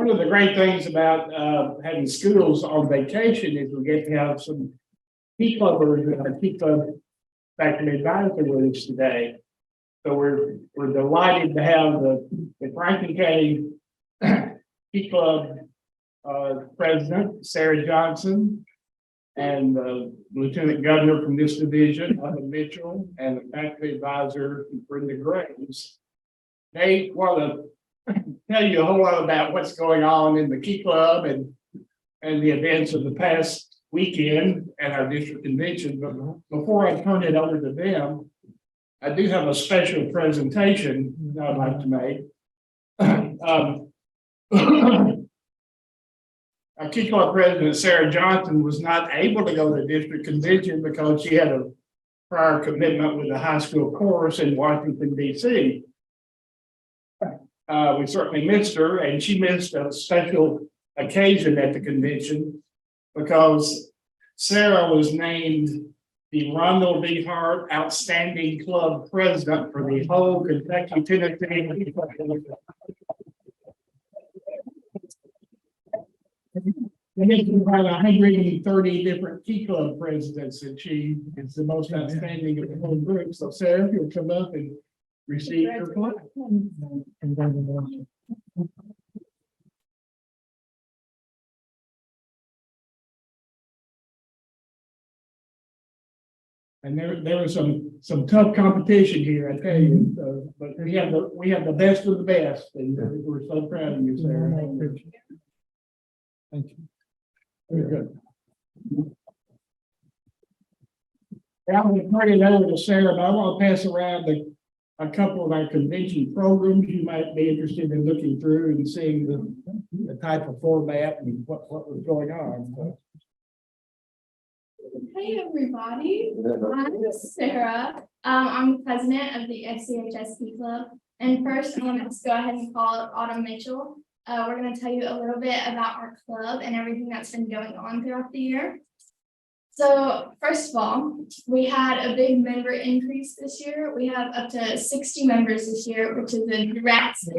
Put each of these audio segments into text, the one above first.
One of the great things about having schools on vacation is we get to have some key clubbers and our key club faculty advisor with us today. So we're delighted to have the Franklin County Key Club President, Sarah Johnson, and the Lieutenant Governor from this division, Autumn Mitchell, and the faculty advisor, Brenda Graves. They want to tell you a whole lot about what's going on in the Key Club and the events of the past weekend at our district convention. But before I turn it over to them, I do have a special presentation that I'd like to make. Our Key Club President, Sarah Johnson, was not able to go to the district convention because she had a prior commitment with the high school chorus in Washington, D.C. We certainly missed her, and she missed a special occasion at the convention because Sarah was named the Ronald D. Hart Outstanding Club President for the whole Kentucky Tennessee. And it's about 130 different Key Club presidents, and she is the most outstanding of the whole group. So Sarah, if you'll come up and receive your plaque. And there was some tough competition here, I tell you. But we have the best of the best, and we're so proud of you, Sarah. Thank you. Very good. Now I'm going to turn it over to Sarah, but I want to pass around a couple of our convention programs you might be interested in looking through and seeing the type of format and what was going on. So. Hey everybody, I'm Sarah. I'm president of the SCHS Key Club. And first, I'm going to go ahead and call Autumn Mitchell. We're going to tell you a little bit about our club and everything that's been going on throughout the year. So first of all, we had a big member increase this year. We have up to 60 members this year, which is a drastic.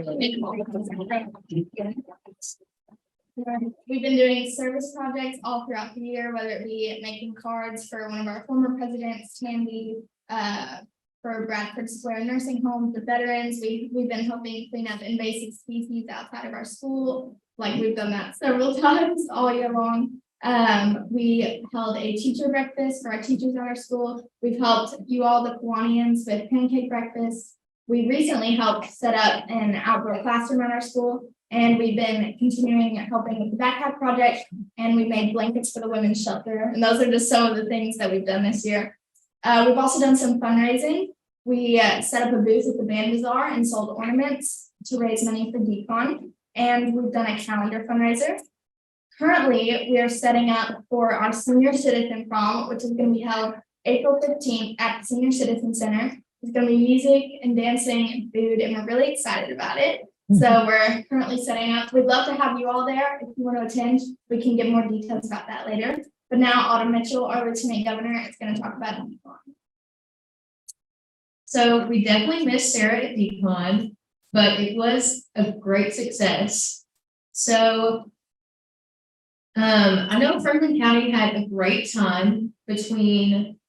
We've been doing service projects all throughout the year, whether it be making cards for one of our former presidents, Tandy, for Bradford Square Nursing Home, the veterans. We've been helping clean up invasive species outside of our school. Like we've done that several times all year long. We held a teacher breakfast for our teachers at our school. We've helped you all, the Kiwanis, with pancake breakfast. We recently helped set up an outdoor classroom at our school, and we've been continuing helping with the backpack project, and we made blankets for the women's shelter. And those are just some of the things that we've done this year. We've also done some fundraising. We set up a booth at the Band Bazaar and sold ornaments to raise money for DECON, and we've done a calendar fundraiser. Currently, we are setting up for our Senior Citizen Prom, which is going to be held April 15th at the Senior Citizen Center. There's going to be music and dancing and food, and we're really excited about it. So we're currently setting up. We'd love to have you all there. If you want to attend, we can get more details about that later. But now Autumn Mitchell, our Lieutenant Governor, is going to talk about DECON. So we definitely missed Sarah at DECON, but it was a great success. So I know Franklin County had a great time between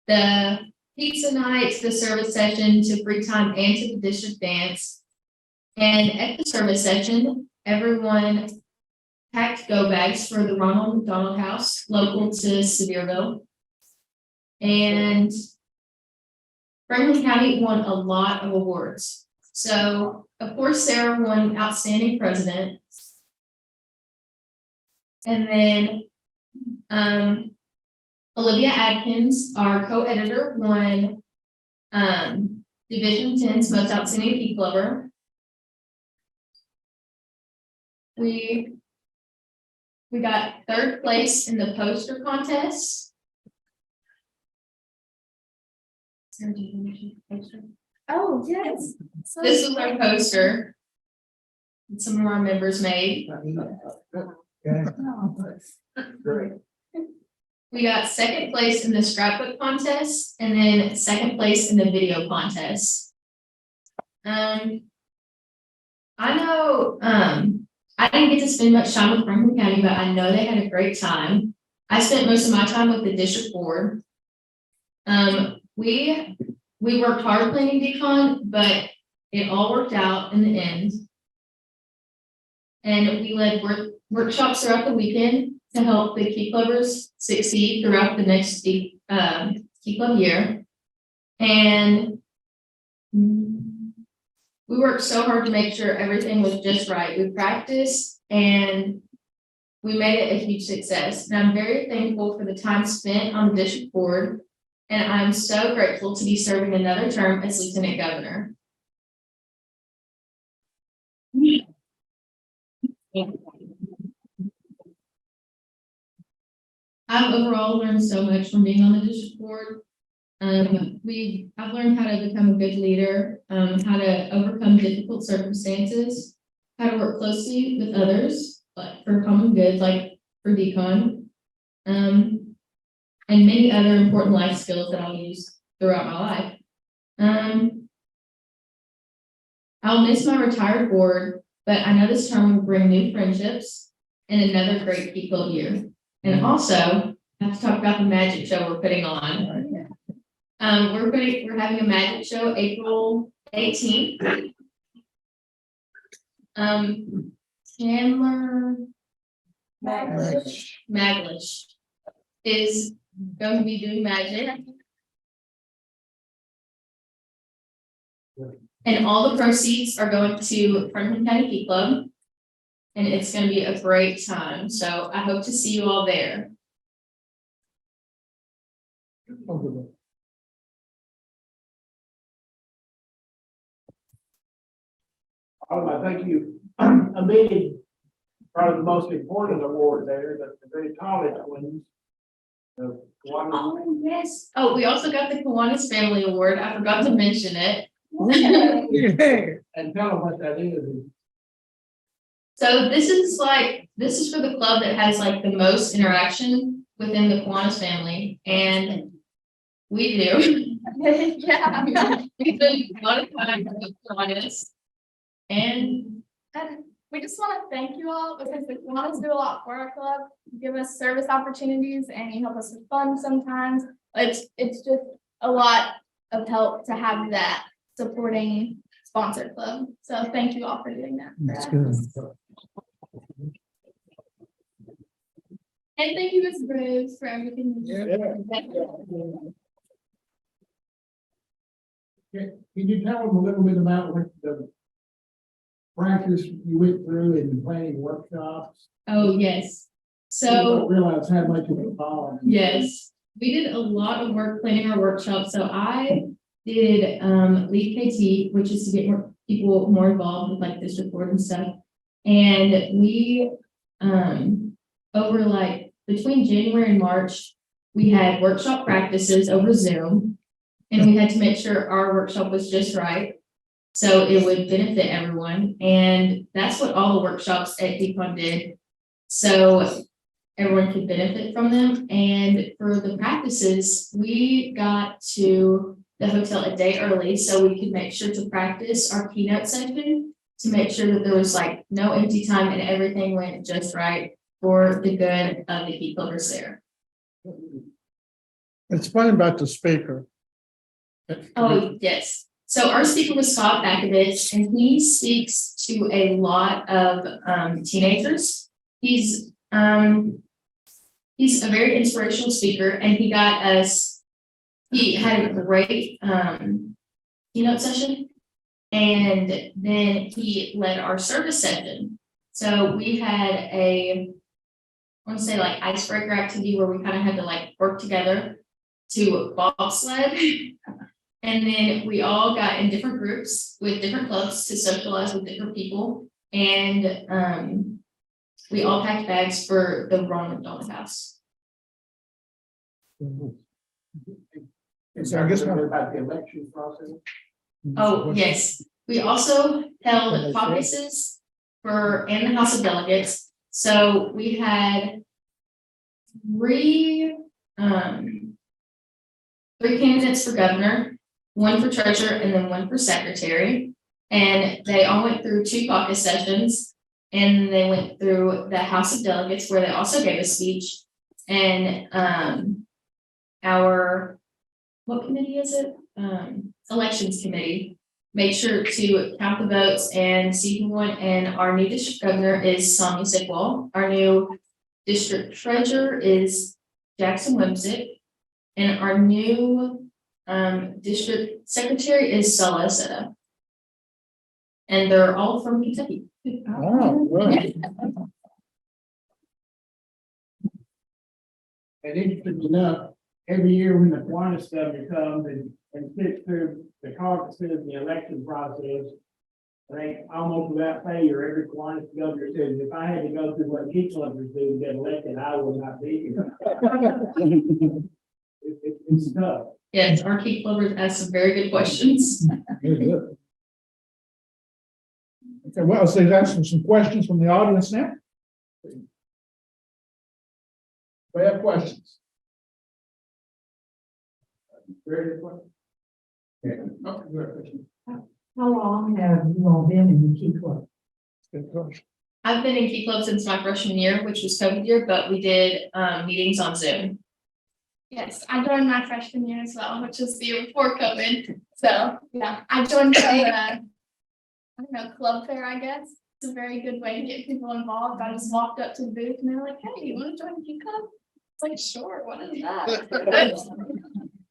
the pizza nights, the service session, to free time, and to the district dance. And at the service session, everyone packed go bags for the Ronald McDonald House, local to Sevierville. And Franklin County won a lot of awards. So, of course, Sarah won Outstanding President. And then Olivia Adkins, our co-editor, won Division 10's Most Outstanding Key Clubber. We got third place in the poster contest. Sarah, do you want to show the poster? Oh, yes. This is our poster that some of our members made. Great. We got second place in the scrapbook contest and then second place in the video contest. I know I didn't get to spend much time with Franklin County, but I know they had a great time. I spent most of my time with the district board. We worked hard planning decon, but it all worked out in the end. And we led workshops throughout the weekend to help the Key Clubbers succeed throughout the next Key Club year. And we worked so hard to make sure everything was just right. We practiced and we made it a huge success. And I'm very thankful for the time spent on the district board. And I'm so grateful to be serving another term as Lieutenant Governor. I've overall learned so much from being on the district board. I've learned how to become a good leader, how to overcome difficult circumstances, how to work closely with others, like for common good, like for decon, and many other important life skills that I'll use throughout my life. I'll miss my retired board, but I know this term will bring new friendships and another great Key Club year. And also, I have to talk about the magic show we're putting on. We're having a magic show April 18th. Chandler Maglish is going to be doing magic. And all the proceeds are going to Franklin County Key Club. And it's going to be a great time. So I hope to see you all there. I think you omitted probably the most important award there, the very college ones. The one, Oh, yes. Oh, we also got the Kiwanis Family Award. I forgot to mention it. and tell them what that is. So this is for the club that has like the most interaction within the Kiwanis family, and we do. Yeah. We've been a lot of time with Kiwanis. And We just want to thank you all because the Kiwanis do a lot for our club. You give us service opportunities and you help us with funds sometimes. It's just a lot of help to have that supporting sponsored club. So thank you all for doing that. That's good. And thank you, Ms. Graves, for everything. You do. Can you tell them a little bit about what the practice you went through in planning workshops? oh yes. I don't So realize how much it involved. yes, we did a lot of work planning our workshop. So I did lead KT, which is to get more people more involved with like district board and stuff. And we over like between January and March, we had workshop practices over Zoom, and we had to make sure our workshop was just right, so it would benefit everyone. And that's what all the workshops at Decon did, so everyone could benefit from them. And for the practices, we got to the hotel a day early so we could make sure to practice our keynote session to make sure that there was like no empty time and everything went just right for the good of the Key Clubbers there. Explain about the speaker. Oh, yes. So our speaker was Scott Bakovich, and he speaks to a lot of teenagers. He's a very inspirational speaker, and he had a great keynote session, and then he led our service session. So we had I want to say like icebreaker activity where we kind of had to like work together to bobsled. And then we all got in different groups with different clubs to socialize with different people. And we all packed bags for the Ronald McDonald House. So I guess about the election process. Oh, yes. We also held caucuses in the House of Delegates. So we had three candidates for governor, one for treasurer, and then one for secretary. And they all went through 2 caucus sessions. And they went through the House of Delegates where they also gave a speech. And our, what committee is it? Elections committee made sure to count the votes and see who won. And our new district governor is Sonia Sickwell. Our new district treasurer is Jackson Wimsick. And our new district secretary is Sala Seta. And they're all from Kentucky. Oh, right. And interesting enough, every year when the Kiwanis governor comes and sits through the caucuses and the election process, I think almost without failure, every Kiwanis governor says, if I had to go through what Key Clubbers do to get elected, I would not be here. It's tough. Yes, our key clubbers asked some very good questions. Very good. Okay, well, so there's asking some questions from the audience now. We have questions. Very good question. Yeah. Okay, good question. How long have you all been in the Key Club? Good question. I've been in Key Club since my freshman year, which was COVID year, but we did meetings on Zoom. Yes, I joined my freshman year as well, which was the year before COVID. So, yeah, I joined from the, I don't know, club fair, I guess. It's a very good way to get people involved. I just walked up to the booth and they were like, hey, you want to join Key Club? It's like, sure, what is that?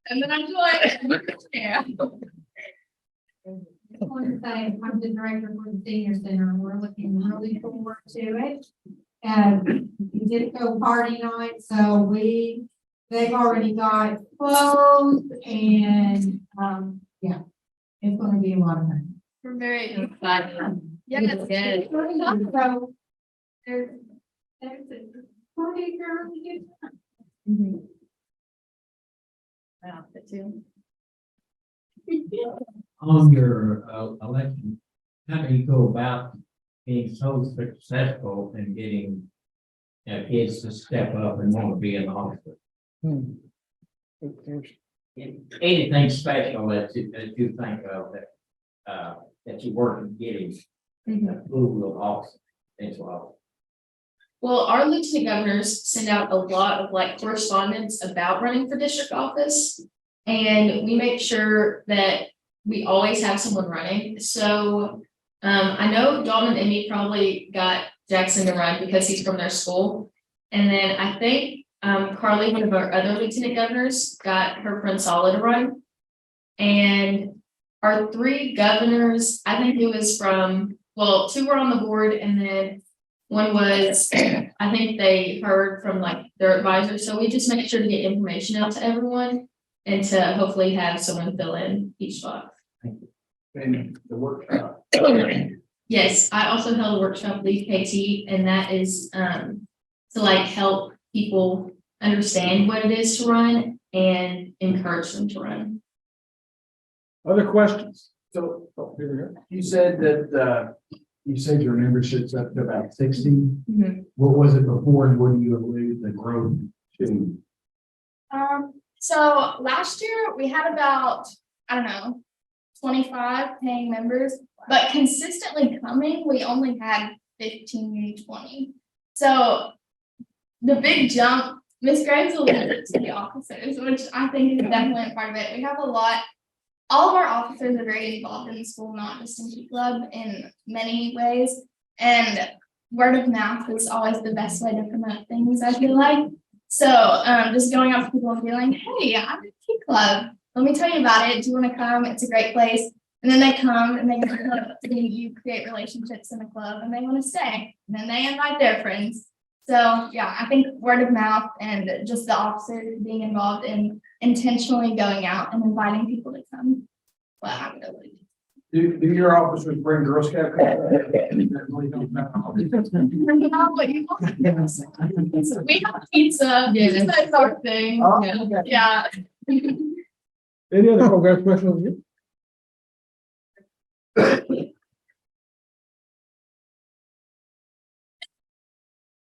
And then I joined. Yeah. I want to say, I'm the director for the senior center, and we're looking really forward to it. And we did go party night, so they've already got clothes and, yeah, it's gonna be a lot of fun. We're very Excited. Yes. Yes. So, there's a party girl to get done. On your election, how do you go about being so successful in getting kids to step up and want to be an officer? Hmm. Good question. Anything special that you think of that you work in getting approval of office? Thanks a lot. Well, our lieutenant governors send out a lot of like correspondence about running for district office. And we make sure that we always have someone running. So I know Dalton and Emmy probably got Jackson to run because he's from their school. And then I think Carly, one of our other lieutenant governors, got her friend Sala to run. And our three governors, I think it was from, well, two were on the board and then one was, I think they heard from like their advisor. So we just make sure to get information out to everyone and to hopefully have someone fill in each spot. And the workshop. Yes, I also held a workshop, Lead KT, and that is to like help people understand what it is to run and encourage them to run. Other questions? So Oh, here we go. you said that, you said your membership's up to about 60. Mhm. What was it before and what do you allude the growth to? So last year we had about, I don't know, 25 paying members, but consistently coming, we only had 15, 20. So the big jump, Ms. Graves alluded to the officers, which I think is definitely a part of it. We have a lot, all of our officers are very involved in the school, not just in Key Club, in many ways. And word of mouth is always the best way to promote things, I feel like. So just going up to people and being like, hey, I'm in Key Club. Let me tell you about it. Do you want to come? It's a great place. And then they come and you create relationships in the club and they want to stay. And then they invite their friends. So yeah, I think word of mouth and just the officers being involved in intentionally going out and inviting people to come. Well, I'm really. Do your officers bring Girl Scout cards? That really don't matter. We have pizza. Yeah. That's our thing. Oh, Yeah. okay. Yeah. Any other program questions over here?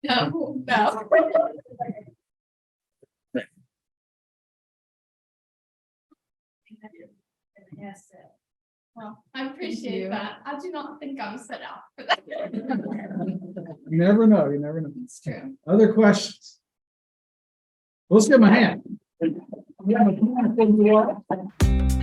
No, no. Well, I appreciate you. that. I do not think I was set out for that. You never know, you never know. It's true. Other questions? Let's give him a hand. Yeah, but you want to figure out-